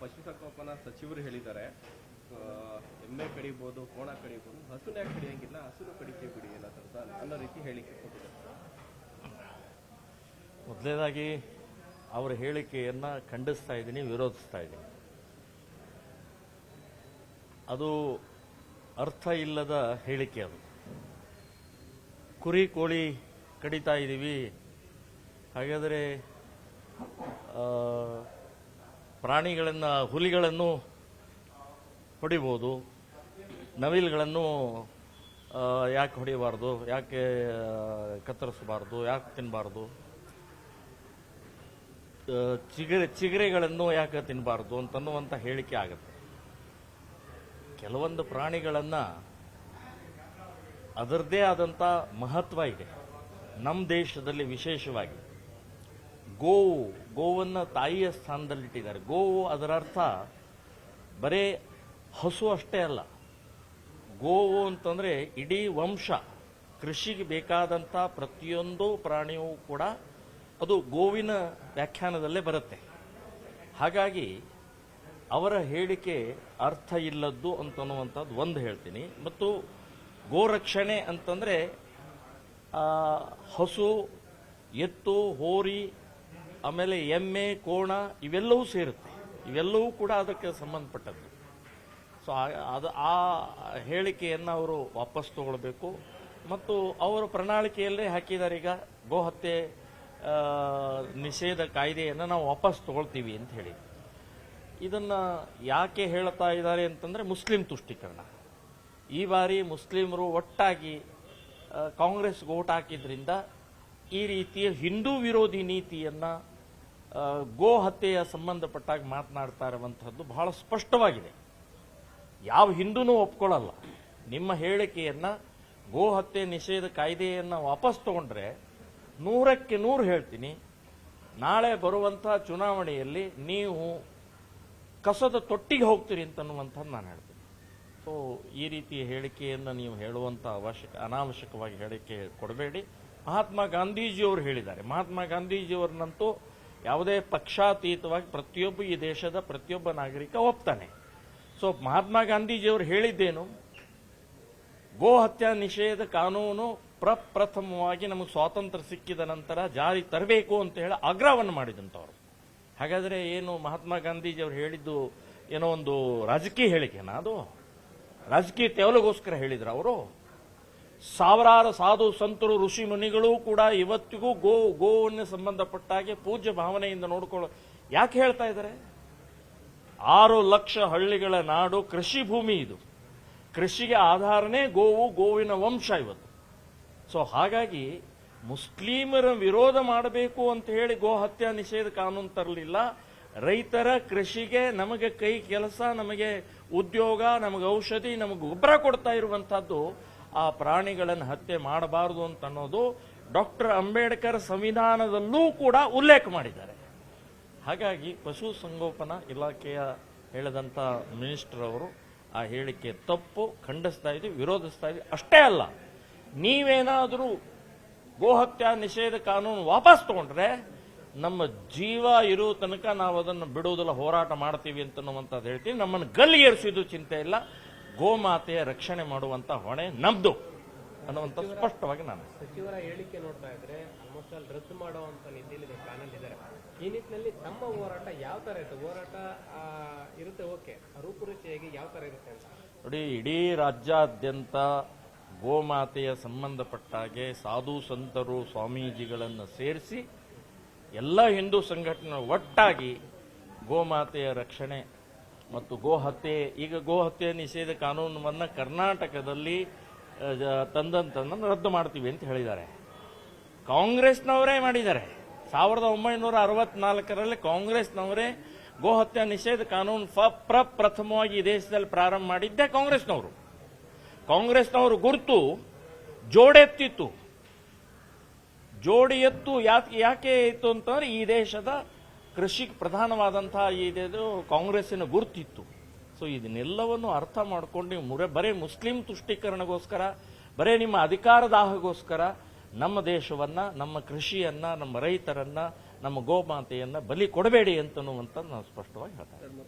ಪಶುಸಂಗೋಪನಾ ಸಚಿವರು ಹೇಳಿದ್ದಾರೆ, ಎಮ್ಮೆ ಕಡಿಬೋದು, ಕೋಣ ಕಡಿಬೋದು, ಹಸುನ ಯಾಕೆ ಕಡಿಯಂಗಿಲ್ಲ, ಹಸುನು ಕಡಿಕೆ ಬಿಡಿ ಅನ್ನೋ ರೀತಿ ಹೇಳಿಕೆ ಕೊಟ್ಟಿದ್ದಾರೆ. ಮೊದಲನೇದಾಗಿ ಅವರ ಹೇಳಿಕೆಯನ್ನು ಖಂಡಿಸ್ತಾ ಇದ್ದೀನಿ, ವಿರೋಧಿಸ್ತಾ ಇದ್ದೀನಿ. ಅದು ಅರ್ಥ ಇಲ್ಲದ ಹೇಳಿಕೆ. ಅದು ಕುರಿ ಕೋಳಿ ಕಡಿತಾ ಇದ್ದೀವಿ, ಹಾಗಾದರೆ ಪ್ರಾಣಿಗಳನ್ನು, ಹುಲಿಗಳನ್ನು ಹೊಡಿಬೋದು, ನವಿಲುಗಳನ್ನು ಯಾಕೆ ಹೊಡಿಬಾರ್ದು, ಯಾಕೆ ಕತ್ತರಿಸಬಾರ್ದು, ಯಾಕೆ ತಿನ್ನಬಾರ್ದು, ಚಿಗರೆಗಳನ್ನು ಯಾಕೆ ತಿನ್ನಬಾರ್ದು ಅಂತನ್ನುವಂಥ ಹೇಳಿಕೆ ಆಗುತ್ತೆ. ಕೆಲವೊಂದು ಪ್ರಾಣಿಗಳನ್ನು ಅದರದ್ದೇ ಆದಂಥ ಮಹತ್ವ ಇದೆ. ನಮ್ಮ ದೇಶದಲ್ಲಿ ವಿಶೇಷವಾಗಿ ಗೋವನ್ನು ತಾಯಿಯ ಸ್ಥಾನದಲ್ಲಿಟ್ಟಿದ್ದಾರೆ. ಗೋವು ಅದರ ಅರ್ಥ ಬರೇ ಹಸು ಅಷ್ಟೇ ಅಲ್ಲ. ಗೋವು ಅಂತಂದರೆ ಇಡೀ ವಂಶ, ಕೃಷಿಗೆ ಬೇಕಾದಂಥ ಪ್ರತಿಯೊಂದು ಪ್ರಾಣಿಯೂ ಕೂಡ ಅದು ಗೋವಿನ ವ್ಯಾಖ್ಯಾನದಲ್ಲೇ ಬರುತ್ತೆ. ಹಾಗಾಗಿ ಅವರ ಹೇಳಿಕೆ ಅರ್ಥ ಇಲ್ಲದ್ದು ಅಂತನ್ನುವಂಥದ್ದು ಒಂದು ಹೇಳ್ತೀನಿ. ಮತ್ತು ಗೋರಕ್ಷಣೆ ಅಂತಂದರೆ ಹಸು, ಎತ್ತು, ಹೋರಿ, ಆಮೇಲೆ ಎಮ್ಮೆ, ಕೋಣ ಇವೆಲ್ಲವೂ ಸೇರುತ್ತೆ. ಇವೆಲ್ಲವೂ ಕೂಡ ಅದಕ್ಕೆ ಸಂಬಂಧಪಟ್ಟದ್ದು. ಸೊ ಅದು ಆ ಹೇಳಿಕೆಯನ್ನು ಅವರು ವಾಪಸ್ ತಗೊಳ್ಬೇಕು. ಮತ್ತು ಅವರು ಪ್ರಣಾಳಿಕೆಯಲ್ಲೇ ಹಾಕಿದ್ದಾರೆ, ಈಗ ಗೋಹತ್ಯೆ ನಿಷೇಧ ಕಾಯ್ದೆಯನ್ನು ನಾವು ವಾಪಸ್ ತಗೊಳ್ತೀವಿ ಅಂತ ಹೇಳಿ. ಇದನ್ನು ಯಾಕೆ ಹೇಳ್ತಾ ಇದ್ದಾರೆ ಅಂತಂದರೆ ಮುಸ್ಲಿಂ ತುಷ್ಟೀಕರಣ. ಈ ಬಾರಿ ಮುಸ್ಲಿಮರು ಒಟ್ಟಾಗಿ ಕಾಂಗ್ರೆಸ್ಗೆ ಓಟ್ ಹಾಕಿದ್ರಿಂದ ಈ ರೀತಿಯ ಹಿಂದೂ ವಿರೋಧಿ ನೀತಿಯನ್ನು ಗೋ ಹತ್ಯೆಯ ಸಂಬಂಧಪಟ್ಟಾಗ ಮಾತನಾಡ್ತಾ ಇರುವಂತಹದ್ದು ಬಹಳ ಸ್ಪಷ್ಟವಾಗಿದೆ. ಯಾವ ಹಿಂದೂನೂ ಒಪ್ಕೊಳ್ಳಲ್ಲ. ನಿಮ್ಮ ಹೇಳಿಕೆಯನ್ನು ಗೋ ಹತ್ಯೆ ನಿಷೇಧ ಕಾಯ್ದೆಯನ್ನು ವಾಪಸ್ ತಗೊಂಡ್ರೆ 100ಕ್ಕೆ 100 ಹೇಳ್ತೀನಿ, ನಾಳೆ ಬರುವಂಥ ಚುನಾವಣೆಯಲ್ಲಿ ನೀವು ಕಸದ ತೊಟ್ಟಿಗೆ ಹೋಗ್ತೀರಿ ಅಂತನ್ನುವಂಥದ್ದು ನಾನು ಹೇಳ್ತೀನಿ. ಸೊ ಈ ರೀತಿಯ ಹೇಳಿಕೆಯನ್ನು ನೀವು ಹೇಳುವಂಥ ಅನಾವಶ್ಯಕವಾಗಿ ಹೇಳಿಕೆ ಕೊಡಬೇಡಿ. ಮಹಾತ್ಮ ಗಾಂಧೀಜಿಯವರು ಹೇಳಿದ್ದಾರೆ. ಮಹಾತ್ಮ ಗಾಂಧೀಜಿಯವರನ್ನಂತೂ ಯಾವುದೇ ಪಕ್ಷಾತೀತವಾಗಿ ಪ್ರತಿಯೊಬ್ಬ ಈ ದೇಶದ ಪ್ರತಿಯೊಬ್ಬ ನಾಗರಿಕ ಒಪ್ತಾನೆ. ಸೊ ಮಹಾತ್ಮ ಗಾಂಧೀಜಿಯವರು ಹೇಳಿದ್ದೇನು, ಗೋ ಹತ್ಯಾ ನಿಷೇಧ ಕಾನೂನು ಪ್ರಪ್ರಥಮವಾಗಿ ನಮಗೆ ಸ್ವಾತಂತ್ರ್ಯ ಸಿಕ್ಕಿದ ನಂತರ ಜಾರಿ ತರಬೇಕು ಅಂತ ಹೇಳಿ ಆಗ್ರಹವನ್ನು ಮಾಡಿದಂಥವ್ರು. ಹಾಗಾದರೆ ಏನು ಮಹಾತ್ಮ ಗಾಂಧೀಜಿಯವರು ಹೇಳಿದ್ದು ಏನೋ ಒಂದು ರಾಜಕೀಯ ಹೇಳಿಕೆನಾ? ಅದು ರಾಜಕೀಯ ತೆವಲಿಗೋಸ್ಕರ ಹೇಳಿದ್ರು ಅವರು? ಸಾವಿರಾರು ಸಾಧು ಸಂತರು, ಋಷಿ ಮುನಿಗಳು ಕೂಡ ಇವತ್ತಿಗೂ ಗೋವನ್ನು ಸಂಬಂಧಪಟ್ಟಾಗೆ ಪೂಜ್ಯ ಭಾವನೆಯಿಂದ ನೋಡಿಕೊಳ್ಳೋ ಯಾಕೆ ಹೇಳ್ತಾ ಇದ್ದಾರೆ? 6 ಲಕ್ಷ ಹಳ್ಳಿಗಳ ನಾಡು, ಕೃಷಿ ಭೂಮಿ. ಇದು ಕೃಷಿಗೆ ಆಧಾರನೇ ಗೋವು, ಗೋವಿನ ವಂಶ ಇವತ್ತು. ಸೊ ಹಾಗಾಗಿ ಮುಸ್ಲಿಮರ ವಿರೋಧ ಮಾಡಬೇಕು ಅಂತ ಹೇಳಿ ಗೋ ಹತ್ಯಾ ನಿಷೇಧ ಕಾನೂನು ತರಲಿಲ್ಲ. ರೈತರ ಕೃಷಿಗೆ ನಮಗೆ ಕೈ ಕೆಲಸ, ನಮಗೆ ಉದ್ಯೋಗ, ನಮಗೆ ಔಷಧಿ, ನಮಗೆ ಗೊಬ್ಬರ ಕೊಡ್ತಾ ಇರುವಂತಹದ್ದು ಆ ಪ್ರಾಣಿಗಳನ್ನು ಹತ್ಯೆ ಮಾಡಬಾರದು ಅಂತ ಅನ್ನೋದು ಡಾಕ್ಟರ್ ಅಂಬೇಡ್ಕರ್ ಸಂವಿಧಾನದಲ್ಲೂ ಕೂಡ ಉಲ್ಲೇಖ ಮಾಡಿದ್ದಾರೆ. ಹಾಗಾಗಿ ಪಶುಸಂಗೋಪನಾ ಇಲಾಖೆಯ ಹೇಳಿದಂಥ ಮಿನಿಸ್ಟರ್ ಅವರು ಆ ಹೇಳಿಕೆ ತಪ್ಪು, ಖಂಡಿಸ್ತಾ ಇದ್ದೀವಿ, ವಿರೋಧಿಸ್ತಾ ಇದ್ದೀವಿ. ಅಷ್ಟೇ ಅಲ್ಲ, ನೀವೇನಾದರೂ ಗೋಹತ್ಯಾ ನಿಷೇಧ ಕಾನೂನು ವಾಪಸ್ ತಗೊಂಡ್ರೆ ನಮ್ಮ ಜೀವ ಇರೋ ತನಕ ನಾವು ಅದನ್ನು ಬಿಡುವುದಿಲ್ಲ, ಹೋರಾಟ ಮಾಡ್ತೀವಿ ಅಂತನ್ನುವಂಥದ್ದು ಹೇಳ್ತೀವಿ. ನಮ್ಮನ್ನು ಗಲ್ಲಿಗೇರಿಸಿದ್ದು ಚಿಂತೆ ಇಲ್ಲ, ಗೋಮಾತೆಯ ರಕ್ಷಣೆ ಮಾಡುವಂತ ಹೊಣೆ ನಮ್ದು ಅನ್ನುವಂಥ ಸ್ಪಷ್ಟವಾಗಿ ನಾನು. ಸಚಿವರ ಹೇಳಿಕೆ ನೋಡ್ತಾ ಇದ್ರೆ ಆಲ್ಮೋಸ್ಟ್ ಆಲ್ ರದ್ದು ಮಾಡುವಂತ ನಿಟ್ಟಿನಲ್ಲಿ ಪ್ಲಾನ್ ಇದ್ದಾರೆ. ಈ ನಿಟ್ಟಿನಲ್ಲಿ ತಮ್ಮ ಹೋರಾಟ ಯಾವ ತರ ಇರುತ್ತೆ? ಹೋರಾಟ ಇರುತ್ತೆ, ಓಕೆ, ರೂಪುರೇಷೆಯಾಗಿ ಯಾವ ತರ ಇರುತ್ತೆ ಅಂತ ನೋಡಿ. ಇಡೀ ರಾಜ್ಯಾದ್ಯಂತ ಗೋಮಾತೆಯ ಸಂಬಂಧಪಟ್ಟಾಗೆ ಸಾಧು ಸಂತರು, ಸ್ವಾಮೀಜಿಗಳನ್ನು ಸೇರಿಸಿ ಎಲ್ಲ ಹಿಂದೂ ಸಂಘಟನೆ ಒಟ್ಟಾಗಿ ಗೋಮಾತೆಯ ರಕ್ಷಣೆ ಮತ್ತು ಗೋಹತ್ಯೆ, ಈಗ ಗೋಹತ್ಯೆ ನಿಷೇಧ ಕಾನೂನನ್ನು ಕರ್ನಾಟಕದಲ್ಲಿ ತಂದನ್ನು ರದ್ದು ಮಾಡ್ತೀವಿ ಅಂತ ಹೇಳಿದ್ದಾರೆ. ಕಾಂಗ್ರೆಸ್ನವರೇ ಮಾಡಿದ್ದಾರೆ. 1964ರಲ್ಲಿ ಕಾಂಗ್ರೆಸ್ನವರೇ ಗೋಹತ್ಯೆ ನಿಷೇಧ ಕಾನೂನು ಪ್ರಪ್ರಥಮವಾಗಿ ಈ ದೇಶದಲ್ಲಿ ಪ್ರಾರಂಭ ಮಾಡಿದ್ದೇ ಕಾಂಗ್ರೆಸ್ನವರು. ಕಾಂಗ್ರೆಸ್ನವರು ಗುರುತು ಜೋಡೆತ್ತಿತ್ತು. ಜೋಡಿ ಎತ್ತು ಯಾಕೆ ಇತ್ತು ಅಂತಂದ್ರೆ ಈ ದೇಶದ ಕೃಷಿ ಪ್ರಧಾನವಾದಂತಹ ಇದು ಕಾಂಗ್ರೆಸ್ಸಿನ ಗುರುತಿತ್ತು. ಸೊ ಇದನ್ನೆಲ್ಲವನ್ನು ಅರ್ಥ ಮಾಡ್ಕೊಂಡು ನೀವು ಬರೇ ಮುಸ್ಲಿಂ ತುಷ್ಟೀಕರಣಗೋಸ್ಕರ, ಬರೇ ನಿಮ್ಮ ಅಧಿಕಾರ ದಾಹಗೋಸ್ಕರ ನಮ್ಮ ದೇಶವನ್ನ, ನಮ್ಮ ಕೃಷಿಯನ್ನ, ನಮ್ಮ ರೈತರನ್ನ, ನಮ್ಮ ಗೋಮಾತೆಯನ್ನ ಬಲಿ ಕೊಡಬೇಡಿ ಅಂತನ್ನುವಂಥದ್ದು ನಾವು ಸ್ಪಷ್ಟವಾಗಿ ಹೇಳ್ತಾ ಇದ್ದೀವಿ.